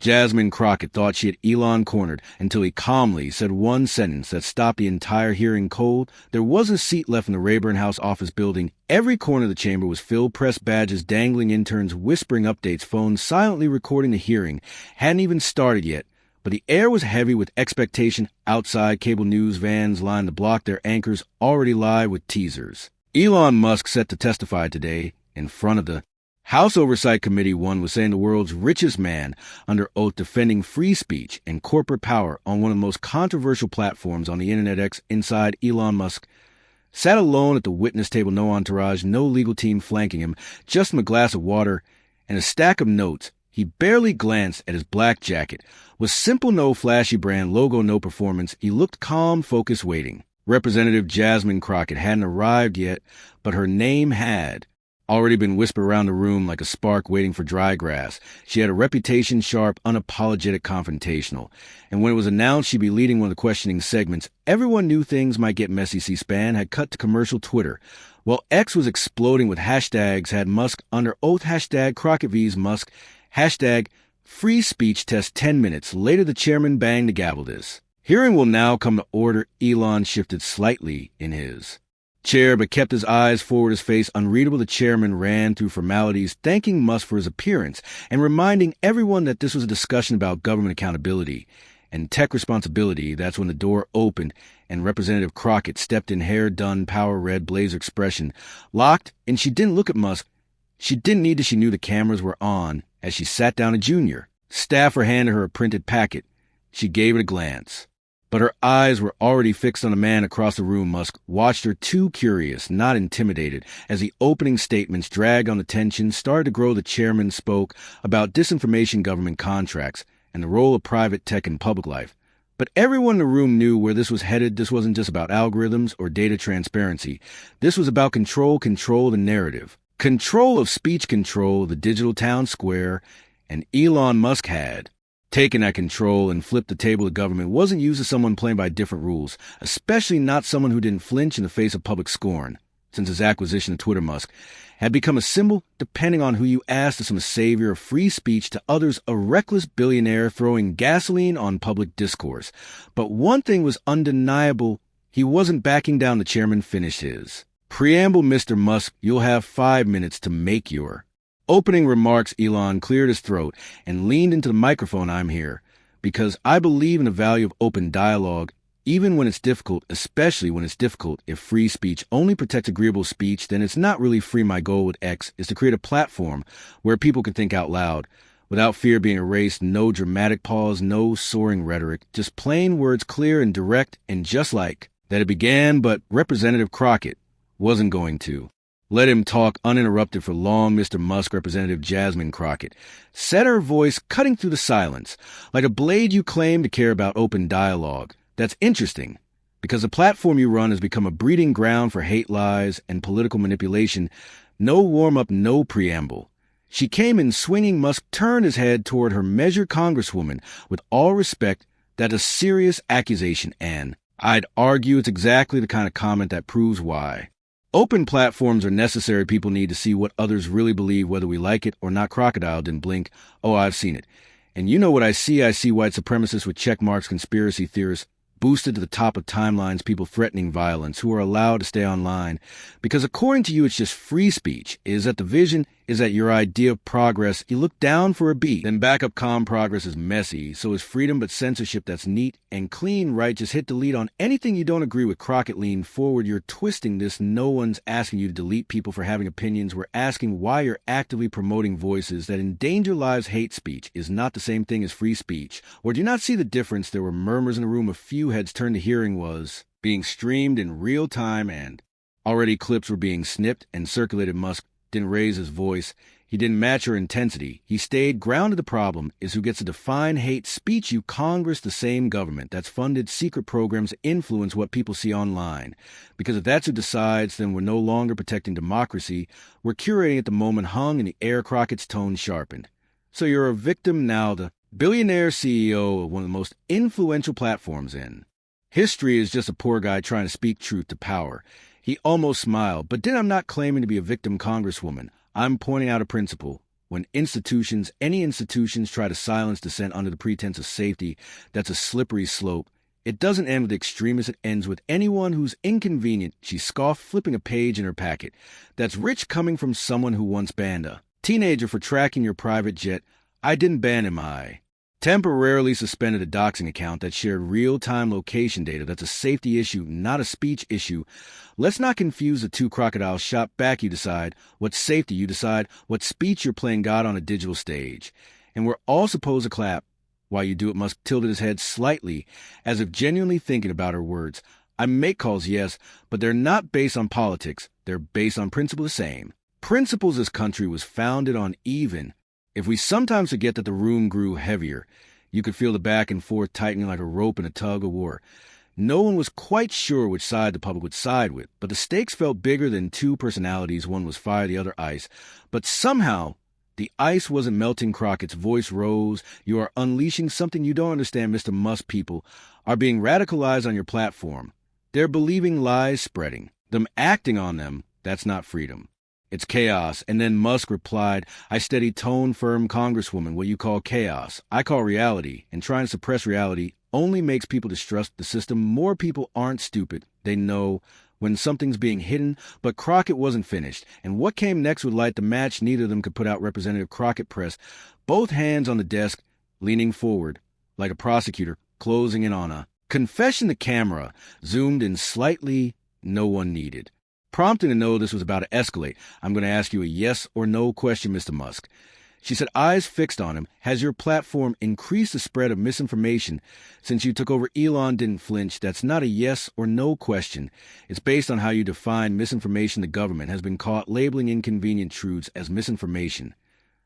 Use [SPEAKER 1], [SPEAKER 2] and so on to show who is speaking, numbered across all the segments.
[SPEAKER 1] Jasmine Crockett thought she had Elon cornered until he calmly said one sentence that stopped the entire hearing cold. There wasn't a seat left in the Rayburn House office building. Every corner of the chamber was filled, press badges dangling, interns whispering updates, phones silently recording the hearing. Hadn't even started yet, but the air was heavy with expectation. Outside, cable news vans lined the block, their anchors already live with teasers. Elon Musk set to testify today in front of the House Oversight Committee. One was saying the world's richest man under oath, defending free speech and corporate power on one of the most controversial platforms on the Internet X. Inside, Elon Musk sat alone at the witness table, no entourage, no legal team flanking him, just him, a glass of water and a stack of notes. He barely glanced at his black jacket. With simple, no flashy brand logo, no performance, he looked calm, focused, waiting. Representative Jasmine Crockett hadn't arrived yet, but her name had already been whispered around the room like a spark waiting for dry grass. She had a reputation, sharp, unapologetic, confrontational. And when it was announced she'd be leading one of the questioning segments, everyone knew things might get messy. C-SPAN had cut to commercial Twitter. While X was exploding with hashtags, had Musk under oath, hashtag Crockett vs. Musk, hashtag free speech test 10 minutes. Later, the chairman banged the gavel. This hearing will now come to order. Elon shifted slightly in his chair, but kept his eyes forward, his face unreadable. The chairman ran through formalities, thanking Musk for his appearance and reminding everyone that this was a discussion about government accountability and tech responsibility. That's when the door opened and Representative Crockett stepped in, hair done, power red, blazer expression locked, and she didn't look at Musk. She didn't need to. She knew the cameras were on. As she sat down, a junior staffer handed her a printed packet. She gave it a glance, but her eyes were already fixed on a man across the room. Musk watched her, too curious, not intimidated. As the opening statements dragged on, the tension started to grow. The chairman spoke about disinformation, government contracts, and the role of private tech in public life. But everyone in the room knew where this was headed. This wasn't just about algorithms or data transparency. This was about control the narrative. Control of speech, control the digital town square, and Elon Musk had taken that control and flipped the table. The government wasn't used as someone playing by different rules, especially not someone who didn't flinch in the face of public scorn. Since his acquisition of Twitter, Musk had become a symbol, depending on who you asked, to some a savior of free speech, to others a reckless billionaire throwing gasoline on public discourse. But one thing was undeniable: he wasn't backing down. The chairman finished his preamble. Mr. Musk, you'll have 5 minutes to make your opening remarks. Elon cleared his throat and leaned into the microphone. I'm here because I believe in the value of open dialogue, even when it's difficult, especially when it's difficult. If free speech only protects agreeable speech, then it's not really free. My goal with X is to create a platform where people can think out loud without fear of being erased. No dramatic pause, no soaring rhetoric, just plain words, clear and direct, and just like that it began. But Representative Crockett wasn't going to let him talk uninterrupted for long. Mr. Musk, Representative Jasmine Crockett said, her voice cutting through the silence like a blade, you claim to care about open dialogue. That's interesting, because the platform you run has become a breeding ground for hate, lies, and political manipulation. No warm-up, no preamble. She came in swinging. Musk turned his head toward her measured Congresswoman. With all respect, that's a serious accusation, and I'd argue it's exactly the kind of comment that proves why open platforms are necessary. People need to see what others really believe, whether we like it or not. Crocodile didn't blink. Oh, I've seen it. And you know what I see? I see white supremacists with check marks, conspiracy theorists boosted to the top of timelines, people threatening violence, who are allowed to stay online because according to you it's just free speech. Is that the vision? Is that your idea of progress? You look down for a beat, then back up. Calm progress is messy, so is freedom, but censorship that's neat and clean, right? Just hit delete on anything you don't agree with. Crockett leaned forward. You're twisting this. No one's asking you to delete people for having opinions. We're asking why you're actively promoting voices that endanger lives. Hate speech is not the same thing as free speech. Or do you not see the difference? There were murmurs in the room. A few heads turned. The hearing was being streamed in real time, and already clips were being snipped and circulated. Musk didn't raise his voice. He didn't match her intensity. He stayed grounded. The problem is who gets to define hate speech. You, Congress, the same government that's funded secret programs to influence what people see online. Because if that's who decides, then we're no longer protecting democracy. We're curating at the moment. Hung in the air. Crockett's tone sharpened. So you're a victim now, the billionaire CEO of one of the most influential platforms in history is just a poor guy trying to speak truth to power. He almost smiled. But then I'm not claiming to be a victim, Congresswoman. I'm pointing out a principle. When any institutions try to silence dissent under the pretense of safety, that's a slippery slope. It doesn't end with extremists, it ends with anyone who's inconvenient, she scoffed, flipping a page in her packet. That's rich coming from someone who once banned a teenager for tracking your private jet. I didn't ban him, I temporarily suspended a doxing account that shared real-time location data. That's a safety issue, not a speech issue. Let's not confuse the two crocodiles. Shot back, you decide. What safety, you decide. What speech, you're playing God on a digital stage. And we're all supposed to clap. While you do it, Musk tilted his head slightly, as if genuinely thinking about her words. I make calls, yes, but they're not based on politics. They're based on principle the same. Principles this country was founded on even. If we sometimes forget that the room grew heavier, you could feel the back and forth tightening like a rope in a tug-of-war. No one was quite sure which side the public would side with, but the stakes felt bigger than two personalities. One was fire, the other ice. But somehow, the ice wasn't melting. Crockett's voice rose. You are unleashing something you don't understand, Mr. Musk. People are being radicalized on your platform. They're believing lies, spreading them, acting on them. That's not freedom. It's chaos. And then Musk replied, I steady tone, firm Congresswoman, what you call chaos, I call reality, and trying to suppress reality only makes people distrust the system. More people aren't stupid. They know when something's being hidden, but Crockett wasn't finished. And what came next would light the match neither of them could put out. Representative Crockett pressed, both hands on the desk, leaning forward, like a prosecutor closing in on a confession. The camera zoomed in slightly. No one needed prompting to know this was about to escalate. I'm going to ask you a yes or no question, Mr. Musk. She said, eyes fixed on him. Has your platform increased the spread of misinformation since you took over? Elon didn't flinch. That's not a yes or no question. It's based on how you define misinformation. The government has been caught labeling inconvenient truths as misinformation.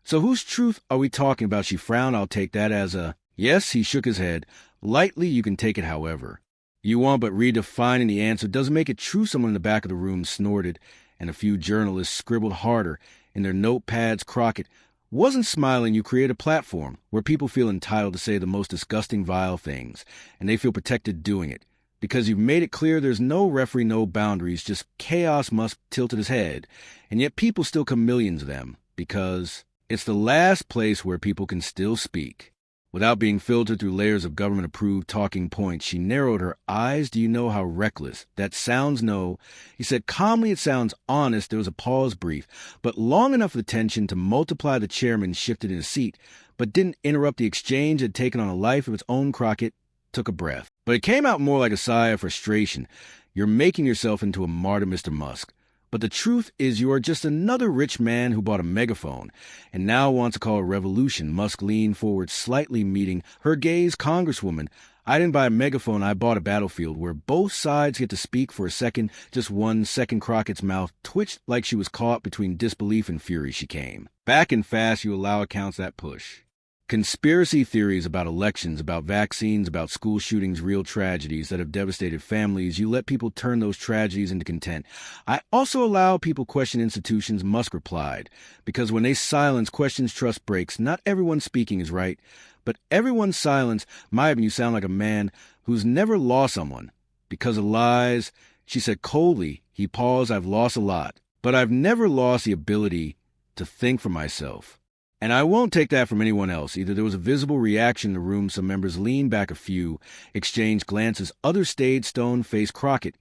[SPEAKER 1] So whose truth are we talking about? She frowned. I'll take that as a yes. He shook his head. Lightly, you can take it however you want, but redefining the answer doesn't make it true. Someone in the back of the room snorted, and a few journalists scribbled harder in their notepads. Crockett wasn't smiling. You create a platform where people feel entitled to say the most disgusting, vile things, and they feel protected doing it. Because you've made it clear there's no referee, no boundaries, just chaos. Musk tilted his head, and yet people still come, millions of them, because it's the last place where people can still speak without being filtered through layers of government-approved talking points. She narrowed her eyes. Do you know how reckless that sounds? No. He said calmly, it sounds honest. There was a pause, brief, but long enough for the tension to multiply. The chairman shifted in his seat, but didn't interrupt. The exchange had taken on a life of its own. Crockett took a breath, but it came out more like a sigh of frustration. You're making yourself into a martyr, Mr. Musk. But the truth is you are just another rich man who bought a megaphone and now wants to call a revolution. Musk leaned forward slightly, meeting her gaze. Congresswoman, I didn't buy a megaphone. I bought a battlefield where both sides get to speak for a second, just 1 second. Crockett's mouth twitched like she was caught between disbelief and fury. She came back and fast. You allow accounts that push conspiracy theories about elections, about vaccines, about school shootings, real tragedies that have devastated families. You let people turn those tragedies into content. I also allow people question institutions, Musk replied, because when they silence questions, trust breaks. Not everyone speaking is right, but everyone's silence. My opinion, you sound like a man who's never lost someone because of lies. She said coldly. He paused. I've lost a lot, but I've never lost the ability to think for myself. And I won't take that from anyone else either. There was a visible reaction in the room. Some members leaned back, a few exchanged glances. Others stayed stone-faced. Crockett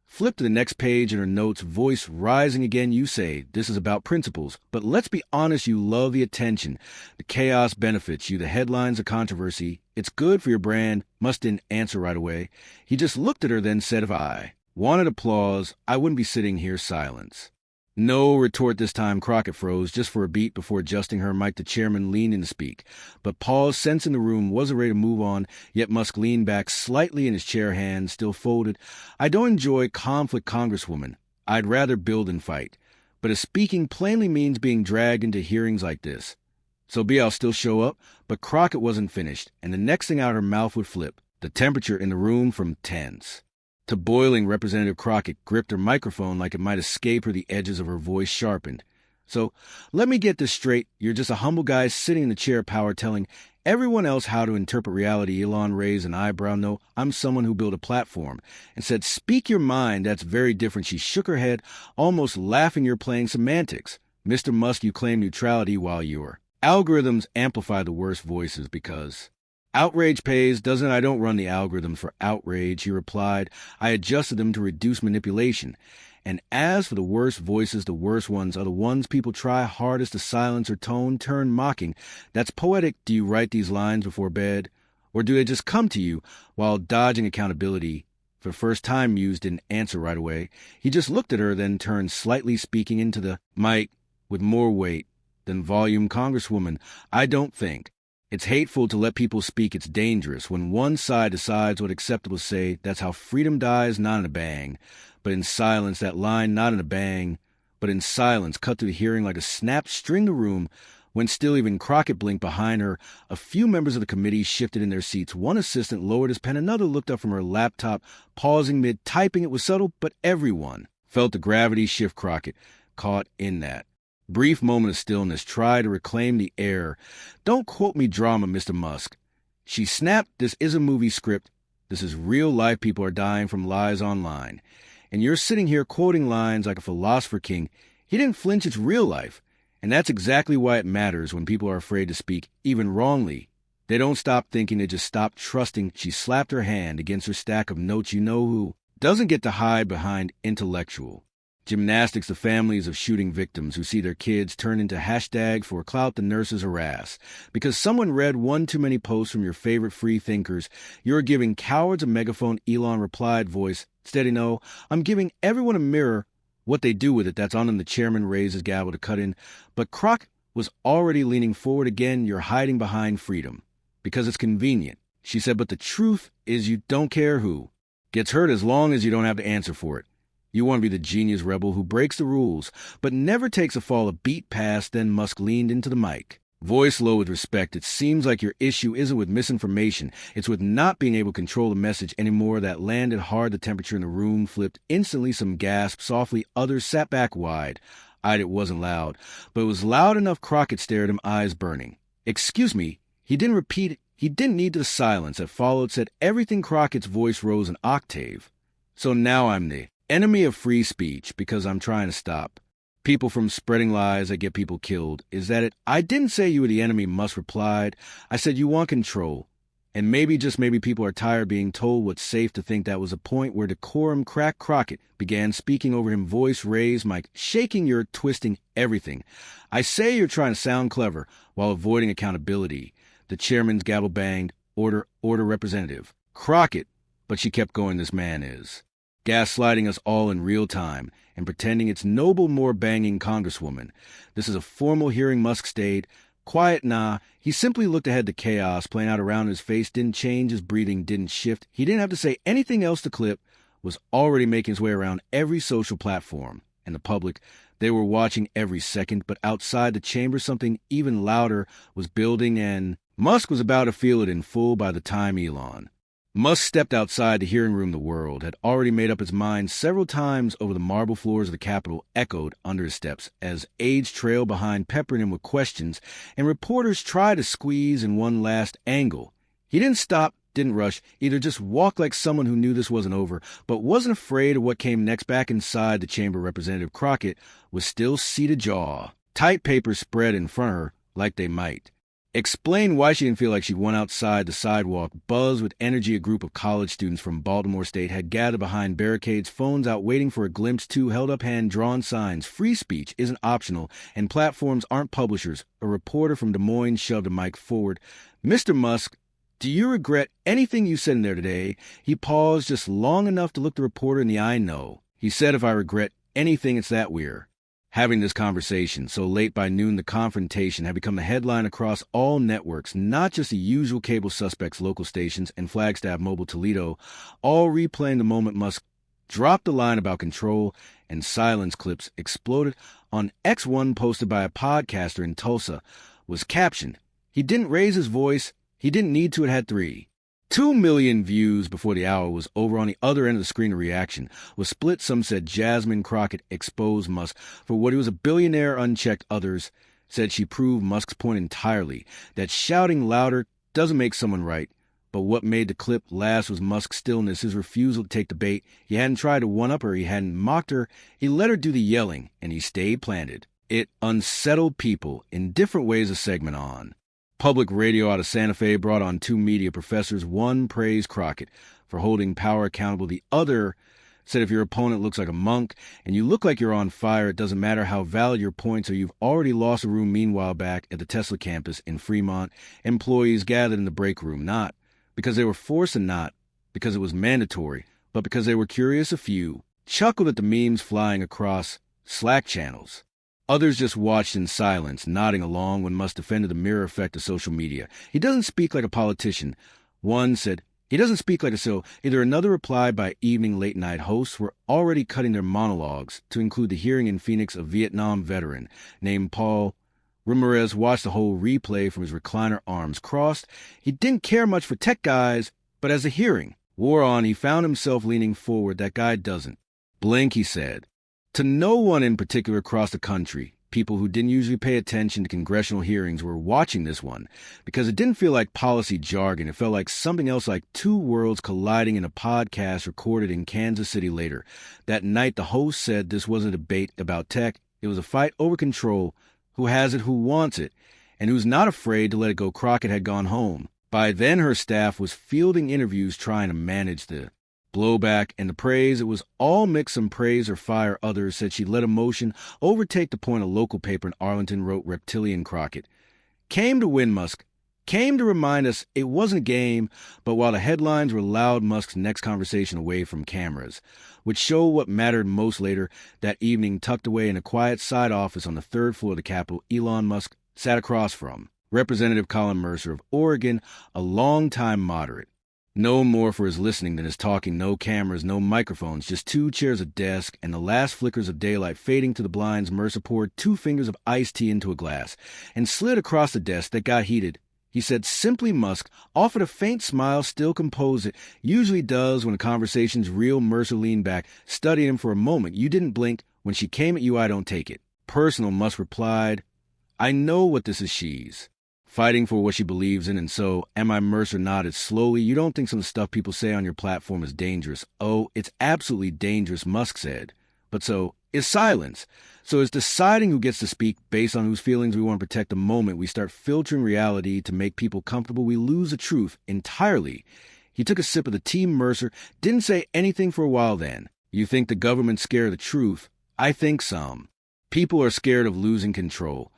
[SPEAKER 1] flipped to the next page in her notes, voice rising again. You say this is about principles, but let's be honest, you love the attention. The chaos benefits you. The headlines, the controversy. It's good for your brand. Musk didn't answer right away. He just looked at her, then said, if I wanted applause, I wouldn't be sitting here. Silence. No retort this time. Crockett froze just for a beat before adjusting her mic. The chairman leaned in to speak, but paused, sensing the room wasn't ready to move on. Yet Musk leaned back slightly in his chair, hands still folded. I don't enjoy conflict, Congresswoman. I'd rather build and fight. But if speaking plainly means being dragged into hearings like this, so be. I'll still show up. But Crockett wasn't finished, and the next thing out her mouth would flip. The temperature in the room from tense to boiling. Representative Crockett gripped her microphone like it might escape her. The edges of her voice sharpened. So let me get this straight. You're just a humble guy sitting in the chair of power telling everyone else how to interpret reality. Elon raised an eyebrow. No, I'm someone who built a platform and said, speak your mind. That's very different. She shook her head, almost laughing. You're playing semantics. Mr. Musk, you claim neutrality while your algorithms amplify the worst voices because outrage pays, doesn't I don't run the algorithms for outrage, he replied. I adjusted them to reduce manipulation. And as for the worst voices, the worst ones are the ones people try hardest to silence or turn mocking. That's poetic. Do you write these lines before bed? Or do they just come to you while dodging accountability? For the first time, Muse didn't answer right away. He just looked at her, then turned slightly, speaking into the mic with more weight than volume. Congresswoman, I don't think. It's hateful to let people speak. It's dangerous. When one side decides what acceptable to say, that's how freedom dies, not in a bang. But in silence, that line, not in a bang, but in silence, cut through the hearing like a snapped string the room. When still even Crockett blinked behind her, a few members of the committee shifted in their seats. One assistant lowered his pen, another looked up from her laptop, pausing mid-typing. It was subtle, but everyone felt the gravity shift. Crockett caught in that brief moment of stillness, tried to reclaim the air. Don't quote me drama, Mr. Musk. She snapped, this is a movie script. This is real life. People are dying from lies online. And you're sitting here quoting lines like a philosopher king. He didn't flinch. It's real life. And that's exactly why it matters when people are afraid to speak, even wrongly. They don't stop thinking, they just stop trusting. She slapped her hand against her stack of notes. You know who doesn't get to hide behind intellectual gymnastics? The families of shooting victims who see their kids turn into hashtag for clout the nurses harass. Because someone read one too many posts from your favorite free thinkers, you're giving cowards a megaphone. Elon replied, voice steady. No, I'm giving everyone a mirror. What they do with it, that's on them. The chairman raised his gavel to cut in. But Crock was already leaning forward again. You're hiding behind freedom because it's convenient. She said, but the truth is you don't care who gets hurt as long as you don't have to answer for it. You want to be the genius rebel who breaks the rules, but never takes a fall a beat past. Then Musk leaned into the mic, voice low with respect. It seems like your issue isn't with misinformation. It's with not being able to control the message anymore. That landed hard. The temperature in the room flipped instantly. Some gasped softly. Others sat back wide. It wasn't loud, but it was loud enough. Crockett stared at him, eyes burning. Excuse me. He didn't repeat it. He didn't need the silence that followed. Said everything. Crockett's voice rose an octave. So now I'm the enemy of free speech because I'm trying to stop people from spreading lies that get people killed. Is that it? I didn't say you were the enemy, Musk replied. I said you want control. And maybe, just maybe, people are tired being told what's safe to think. That was a point where decorum cracked. Crockett began speaking over him, voice raised, mic shaking. You're twisting everything. I say you're trying to sound clever while avoiding accountability. The chairman's gavel banged. Order, representative. Crockett. But she kept going. This man is gaslighting us all in real time and pretending it's noble. More banging. Congresswoman, this is a formal hearing. Musk stayed quiet. Nah. He simply looked ahead. The chaos playing out around his face didn't change. His breathing didn't shift. He didn't have to say anything else. The clip was already making its way around every social platform. And the public, they were watching every second. But outside the chamber, something even louder was building, and Musk was about to feel it in full by the time Elon Musk stepped outside the hearing room. The world had already made up its mind several times over the marble floors of the Capitol, echoed under his steps as aides trailed behind, peppering him with questions, and reporters tried to squeeze in one last angle. He didn't stop, didn't rush, either just walked like someone who knew this wasn't over, but wasn't afraid of what came next. Back inside the chamber, Representative Crockett was still seated, jaw tight, papers spread in front of her like they might explain why she didn't feel like she'd won. Outside the sidewalk buzzed with energy. A group of college students from Baltimore State had gathered behind barricades, phones out, waiting for a glimpse. Two held up hand-drawn signs. Free speech isn't optional, and platforms aren't publishers. A reporter from Des Moines shoved a mic forward. Mr. Musk, do you regret anything you said in there today? He paused just long enough to look the reporter in the eye. No. He said, if I regret anything, it's that we're having this conversation so late. By noon, the confrontation had become the headline across all networks, not just the usual cable suspects, local stations, and Flagstaff Mobile Toledo, all replaying the moment Musk dropped the line about control, and silence. Clips exploded on X. One posted by a podcaster in Tulsa was captioned, he didn't raise his voice, he didn't need to. It had 2 million views before the hour was over. On the other end of the screen, the reaction was split. Some said Jasmine Crockett exposed Musk for what he was, a billionaire unchecked. Others said she proved Musk's point entirely, that shouting louder doesn't make someone right. But what made the clip last was Musk's stillness, his refusal to take the bait. He hadn't tried to one-up her, he hadn't mocked her. He let her do the yelling, and he stayed planted. It unsettled people in different ways a segment on. Public radio out of Santa Fe brought on two media professors. One praised Crockett for holding power accountable. The other said if your opponent looks like a monk and you look like you're on fire, it doesn't matter how valid your points are. You've already lost a room. Meanwhile, back at the Tesla campus in Fremont, employees gathered in the break room, not because they were forced and not because it was mandatory, but because they were curious. A few chuckled at the memes flying across Slack channels. Others just watched in silence, nodding along when Musk defended the mirror effect of social media. He doesn't speak like a politician. One said, he doesn't speak like a so. Either another replied by evening late-night hosts were already cutting their monologues to include the hearing in Phoenix. A Vietnam veteran named Paul Ramirez watched the whole replay from his recliner, arms crossed. He didn't care much for tech guys, but as the hearing wore on, he found himself leaning forward. That guy doesn't blink, he said. To no one in particular across the country, people who didn't usually pay attention to congressional hearings were watching this one because it didn't feel like policy jargon. It felt like something else, like two worlds colliding in a podcast recorded in Kansas City later. That night, the host said this wasn't a debate about tech. It was a fight over control. Who has it, who wants it, and who's not afraid to let it go. Crockett had gone home. By then, her staff was fielding interviews trying to manage the blowback and the praise. It was all mixed, some praise or fire. Others said she let emotion overtake the point. A local paper in Arlington wrote, Reptilian Crockett came to win. Musk came to remind us it wasn't a game. But while the headlines were loud, Musk's next conversation away from cameras would show what mattered most. Later that evening, tucked away in a quiet side office on the third floor of the Capitol, Elon Musk sat across from Representative Colin Mercer of Oregon, a longtime moderate. Known more for his listening than his talking. No cameras, no microphones, just two chairs, a desk, and the last flickers of daylight fading to the blinds. Mercer poured 2 fingers of iced tea into a glass and slid across the desk that got heated. He said simply. Musk offered a faint smile, still composed. It usually does when a conversation's real. Mercer leaned back, studied him for a moment. You didn't blink. When she came at you, I don't take it personal. Musk replied, I know what this is. She's fighting for what she believes in, and so am I. Mercer nodded slowly. You don't think some of the stuff people say on your platform is dangerous? Oh, it's absolutely dangerous, Musk said. But so is silence. So is deciding who gets to speak based on whose feelings we want to protect. The moment we start filtering reality to make people comfortable, we lose the truth entirely. He took a sip of the tea. Mercer didn't say anything for a while. Then, you think the government's scared of the truth? I think some people are scared of losing control.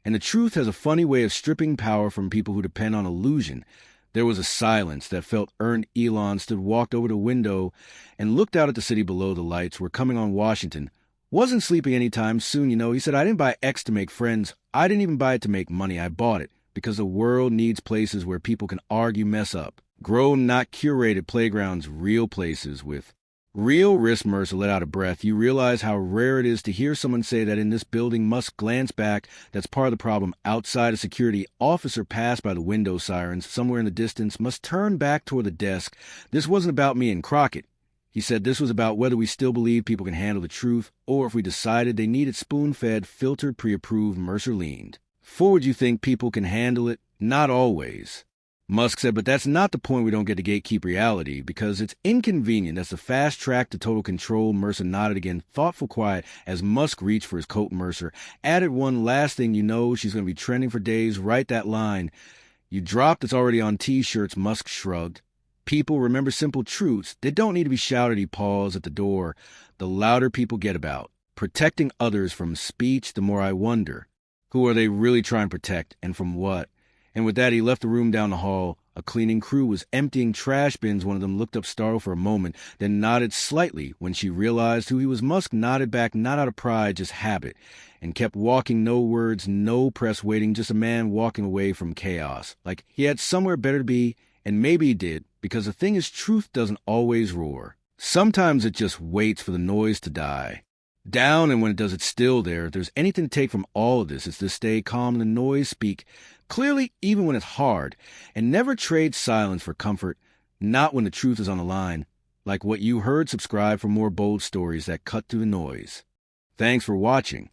[SPEAKER 1] And the truth has a funny way of stripping power from people who depend on illusion. There was a silence that felt earned. Elon walked over to the window and looked out at the city below. The lights were coming on Washington. Wasn't sleeping anytime soon, you know. He said, I didn't buy X to make friends. I didn't even buy it to make money. I bought it because the world needs places where people can argue, mess up, grow, not curated playgrounds, real places with real risk. Mercer let out a breath. You realize how rare it is to hear someone say that in this building. Musk glanced back. That's part of the problem. Outside, a security officer passed by the window sirens. Somewhere in the distance, Musk turned back toward the desk. This wasn't about me and Crockett. He said this was about whether we still believe people can handle the truth, or if we decided they needed spoon-fed, filtered, pre-approved. Mercer leaned forward. You think people can handle it? Not always. Musk said, but that's not the point. We don't get to gatekeep reality because it's inconvenient. That's the fast track to total control. Mercer nodded again, thoughtful, quiet, as Musk reached for his coat. Mercer added, one last thing, you know, she's going to be trending for days. Write that line you dropped. It's already on T-shirts. Musk shrugged. People remember simple truths. They don't need to be shouted. He paused at the door. The louder people get about protecting others from speech, the more I wonder, who are they really trying to protect and from what? And with that, he left the room. Down the hall, a cleaning crew was emptying trash bins. One of them looked up, startled for a moment, then nodded slightly when she realized who he was. Musk nodded back, not out of pride, just habit, and kept walking. No words, no press waiting, just a man walking away from chaos, like he had somewhere better to be, and maybe he did, because the thing is, truth doesn't always roar. Sometimes it just waits for the noise to die down, and when it does, it's still there. If there's anything to take from all of this, it's to stay calm, the noise, speak clearly even when it's hard, and never trade silence for comfort, not when the truth is on the line. Like what you heard, subscribe for more bold stories that cut through the noise. Thanks for watching.